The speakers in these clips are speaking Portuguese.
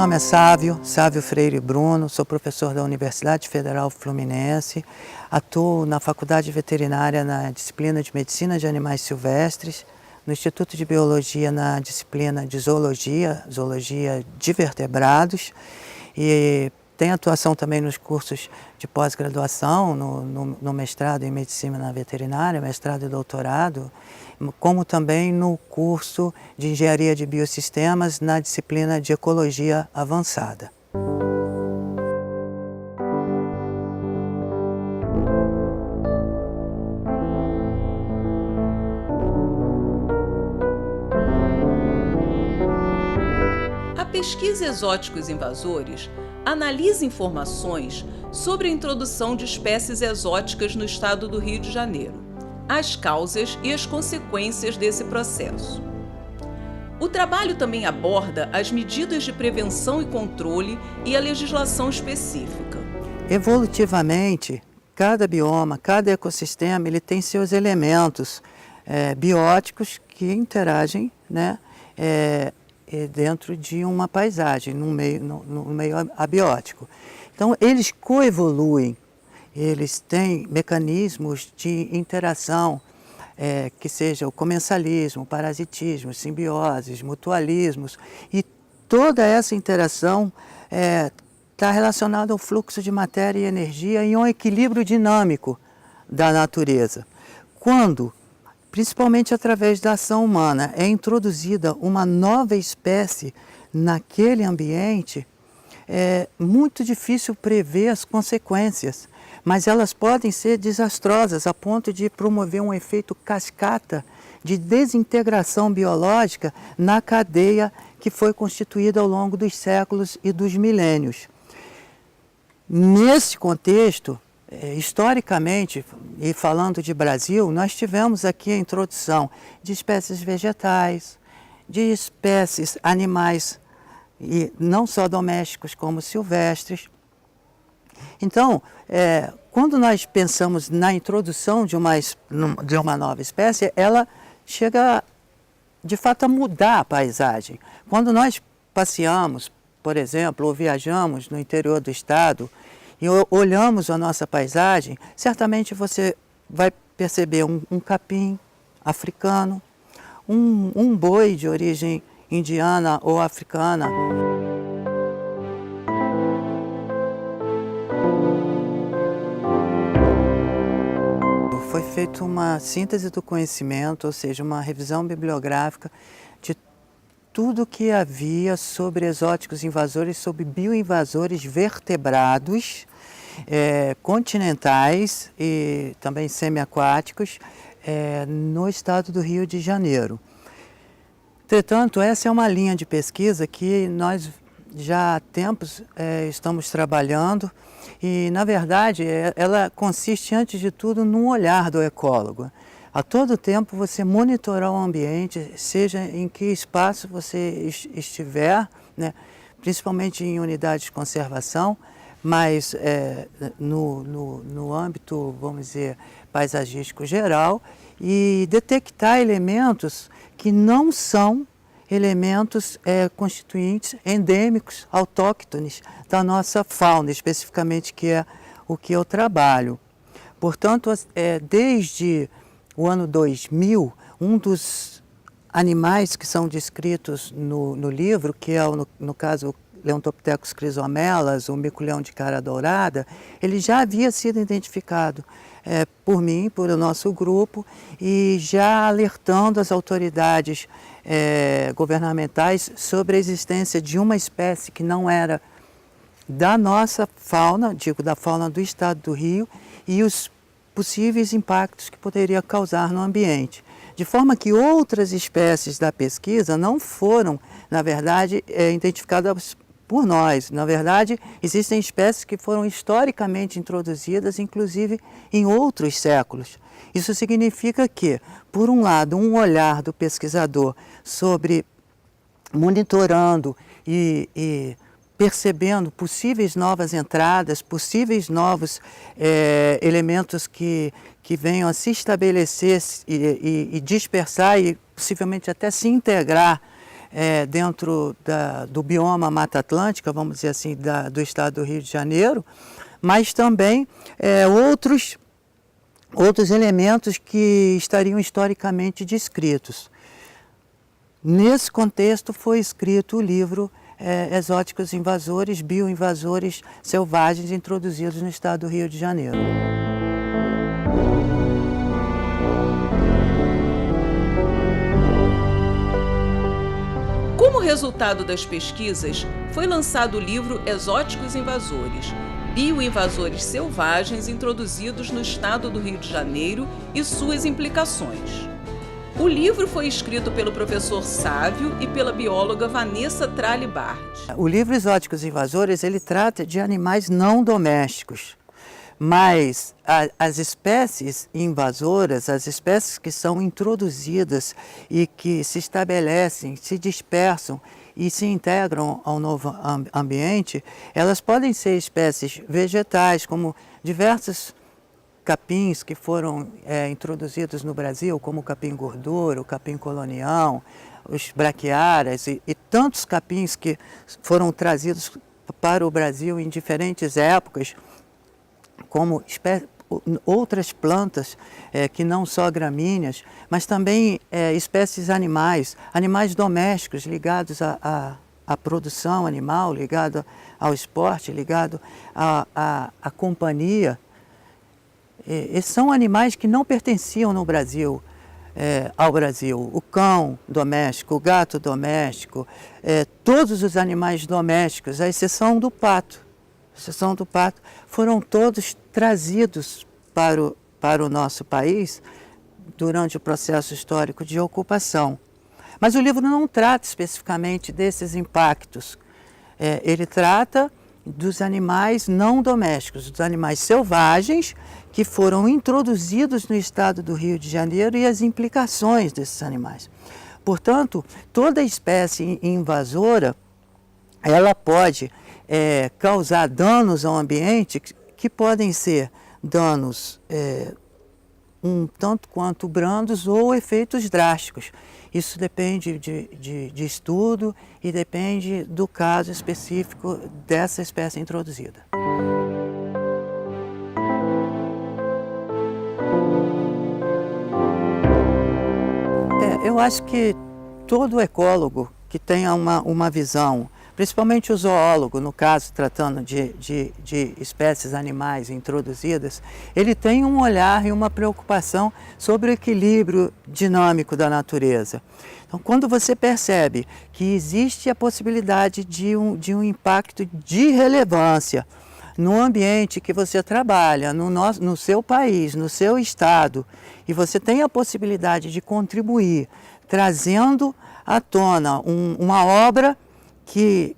nome é Sávio Freire Bruno, sou professor da Universidade Federal Fluminense, atuo na Faculdade Veterinária na disciplina de Medicina de Animais Silvestres, no Instituto de Biologia na disciplina de Zoologia de Vertebrados, e tenho atuação também nos cursos de pós-graduação, no mestrado em Medicina Veterinária, mestrado e doutorado, como também no curso de Engenharia de Biosistemas na disciplina de Ecologia Avançada. A pesquisa Exóticos Invasores analisa informações sobre a introdução de espécies exóticas no estado do Rio de Janeiro, as causas e as consequências desse processo. O trabalho também aborda as medidas de prevenção e controle e a legislação específica. Evolutivamente, cada bioma, cada ecossistema, ele tem seus elementos bióticos que interagem, né, dentro de uma paisagem, no meio abiótico. Então, eles coevoluem, eles têm mecanismos de interação, que seja o comensalismo, o parasitismo, simbioses, mutualismos, e toda essa interação está relacionada ao fluxo de matéria e energia e um equilíbrio dinâmico da natureza. Quando, principalmente através da ação humana, é introduzida uma nova espécie naquele ambiente, é muito difícil prever as consequências, mas elas podem ser desastrosas a ponto de promover um efeito cascata de desintegração biológica na cadeia que foi constituída ao longo dos séculos e dos milênios. Nesse contexto, historicamente, e falando de Brasil, nós tivemos aqui a introdução de espécies vegetais, de espécies animais, e não só domésticos como silvestres. Então, quando nós pensamos na introdução de uma nova espécie, ela chega de fato a mudar a paisagem. Quando nós passeamos, por exemplo, ou viajamos no interior do estado e olhamos a nossa paisagem, certamente você vai perceber um capim africano, um boi de origem indiana ou africana. Foi feita uma síntese do conhecimento, ou seja, uma revisão bibliográfica de tudo que havia sobre exóticos invasores, sobre bioinvasores vertebrados, continentais e também semiaquáticos, no estado do Rio de Janeiro. Entretanto, essa é uma linha de pesquisa que nós já há tempos estamos trabalhando e, na verdade, ela consiste, antes de tudo, no olhar do ecólogo. A todo tempo você monitorar o ambiente, seja em que espaço você estiver, né, principalmente em unidades de conservação, mas no âmbito, vamos dizer, paisagístico geral, e detectar elementos que não são elementos constituintes endêmicos, autóctones da nossa fauna, especificamente, que é o que eu trabalho. Portanto, desde o ano 2000, um dos animais que são descritos no livro, que é, no caso, Leontopithecus chrysomelas, o mico-leão de cara dourada, ele já havia sido identificado por mim, por o nosso grupo, e já alertando as autoridades governamentais sobre a existência de uma espécie que não era da nossa fauna, digo, da fauna do estado do Rio, e os possíveis impactos que poderia causar no ambiente. De forma que outras espécies da pesquisa não foram, na verdade, identificadas por nós. Na verdade, existem espécies que foram historicamente introduzidas, inclusive em outros séculos. Isso significa que, por um lado, um olhar do pesquisador sobre monitorando e percebendo possíveis novas entradas, possíveis novos elementos que venham a se estabelecer e dispersar e possivelmente até se integrar dentro do bioma Mata Atlântica, vamos dizer assim, do estado do Rio de Janeiro, mas também outros elementos que estariam historicamente descritos. Nesse contexto foi escrito o livro Exóticos Invasores, Bioinvasores Selvagens Introduzidos no estado do Rio de Janeiro. Como resultado das pesquisas, foi lançado o livro Exóticos Invasores, Bioinvasores Selvagens Introduzidos no estado do Rio de Janeiro e suas implicações. O livro foi escrito pelo professor Sávio e pela bióloga Vanessa Tralli Bard. O livro Exóticos Invasores, ele trata de animais não domésticos, mas as espécies invasoras, as espécies que são introduzidas e que se estabelecem, se dispersam e se integram ao novo ambiente, elas podem ser espécies vegetais, como diversos capins que foram introduzidos no Brasil, como o capim gordura, o capim colonial, os braquiárias e tantos capins que foram trazidos para o Brasil em diferentes épocas, como outras plantas que não só gramíneas, mas também espécies animais domésticos ligados à produção animal, ligado ao esporte, ligado à companhia. Esses são animais que não pertenciam no Brasil, ao Brasil. O cão doméstico, o gato doméstico, todos os animais domésticos, à exceção do pato. Foram todos trazidos para o nosso país durante o processo histórico de ocupação. Mas o livro não trata especificamente desses impactos. Ele trata dos animais não domésticos, dos animais selvagens que foram introduzidos no estado do Rio de Janeiro e as implicações desses animais. Portanto, toda espécie invasora, ela pode causar danos ao ambiente que podem ser danos um tanto quanto brandos ou efeitos drásticos. Isso depende de estudo e depende do caso específico dessa espécie introduzida. Eu acho que todo ecólogo que tenha uma visão, principalmente o zoólogo, no caso tratando de espécies animais introduzidas, ele tem um olhar e uma preocupação sobre o equilíbrio dinâmico da natureza. Então, quando você percebe que existe a possibilidade de um impacto de relevância no ambiente que você trabalha, no seu país, no seu estado, e você tem a possibilidade de contribuir, trazendo à tona uma obra que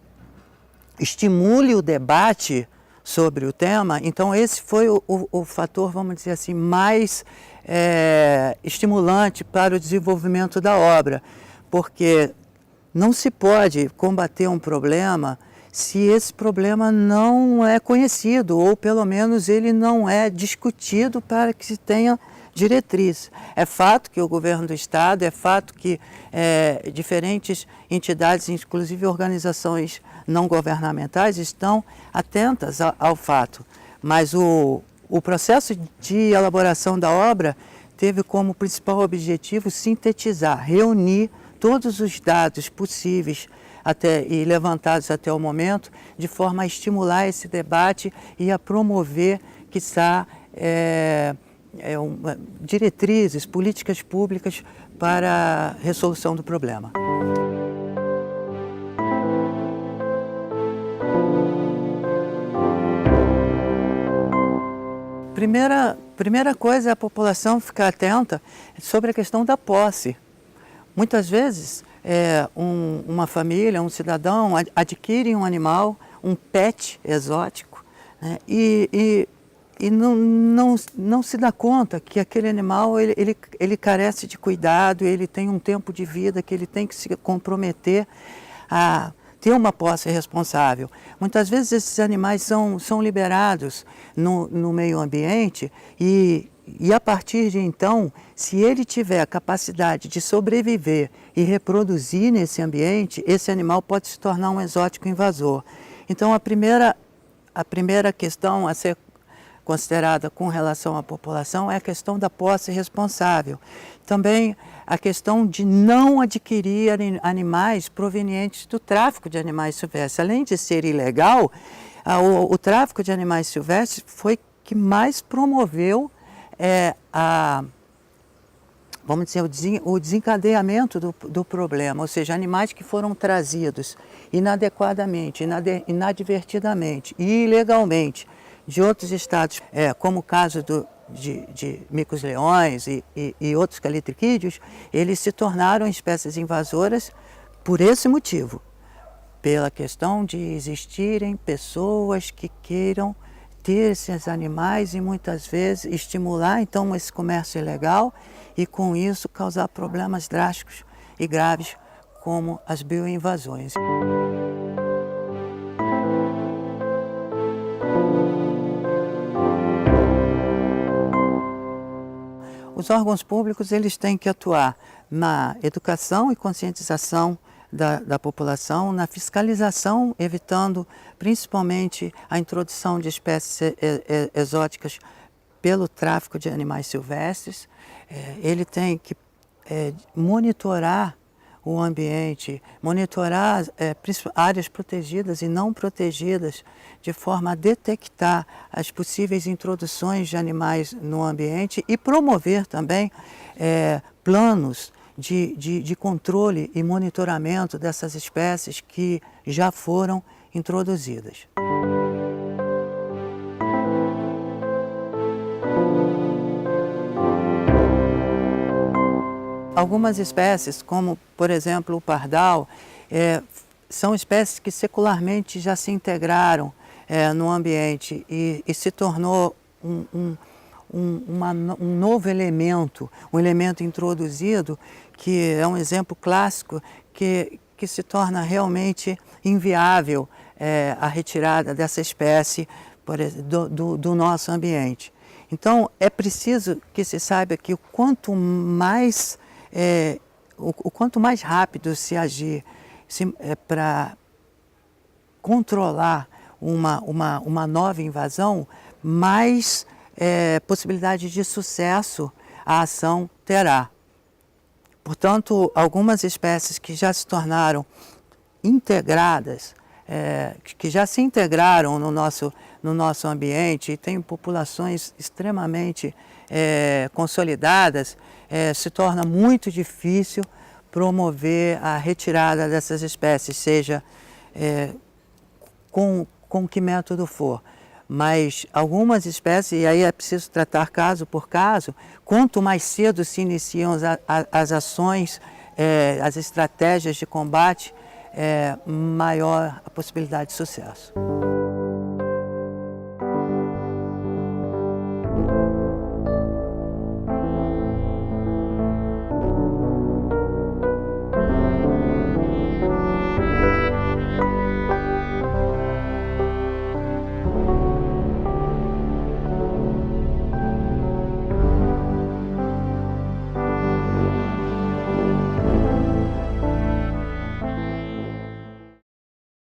estimule o debate sobre o tema, então esse foi o fator, vamos dizer assim, mais estimulante para o desenvolvimento da obra, porque não se pode combater um problema se esse problema não é conhecido, ou pelo menos ele não é discutido para que se tenha diretriz. É fato que o governo do estado, é fato que diferentes entidades, inclusive organizações não governamentais, estão atentas ao fato. Mas o processo de elaboração da obra teve como principal objetivo sintetizar, reunir todos os dados possíveis e levantados até o momento, de forma a estimular esse debate e a promover, quiçá, diretrizes, políticas públicas para a resolução do problema. Primeira coisa é a população ficar atenta sobre a questão da posse. Muitas vezes, uma família, um cidadão adquire um animal, um pet exótico, né, e não se dá conta que aquele animal ele carece de cuidado, ele tem um tempo de vida que ele tem que se comprometer a ter uma posse responsável. Muitas vezes esses animais são liberados no meio ambiente e E a partir de então, se ele tiver a capacidade de sobreviver e reproduzir nesse ambiente, esse animal pode se tornar um exótico invasor. Então a primeira questão a ser considerada com relação à população é a questão da posse responsável. Também a questão de não adquirir animais provenientes do tráfico de animais silvestres. Além de ser ilegal, o tráfico de animais silvestres foi que mais promoveu vamos dizer, o desencadeamento do problema, ou seja, animais que foram trazidos inadequadamente, inadvertidamente e ilegalmente de outros estados, como o caso de micos-leões e outros calitriquídeos, eles se tornaram espécies invasoras por esse motivo, pela questão de existirem pessoas que queiram ter esses animais e muitas vezes estimular então esse comércio ilegal e com isso causar problemas drásticos e graves como as bioinvasões. Os órgãos públicos eles têm que atuar na educação e conscientização da população, na fiscalização, evitando principalmente a introdução de espécies exóticas pelo tráfico de animais silvestres. Ele tem que monitorar o ambiente, monitorar áreas protegidas e não protegidas, de forma a detectar as possíveis introduções de animais no ambiente e promover também planos de controle e monitoramento dessas espécies que já foram introduzidas. Algumas espécies, como por exemplo o pardal, são espécies que secularmente já se integraram no ambiente e se tornou um novo elemento, um elemento introduzido, que é um exemplo clássico que se torna realmente inviável a retirada dessa espécie do nosso ambiente. Então é preciso que se saiba que o quanto mais rápido se agir para controlar uma nova invasão, mais possibilidade de sucesso a ação terá. Portanto, algumas espécies que já se tornaram integradas, que já se integraram no nosso ambiente e têm populações extremamente consolidadas, se torna muito difícil promover a retirada dessas espécies, seja com que método for. Mas algumas espécies, e aí é preciso tratar caso por caso, quanto mais cedo se iniciam as ações, as estratégias de combate, maior a possibilidade de sucesso.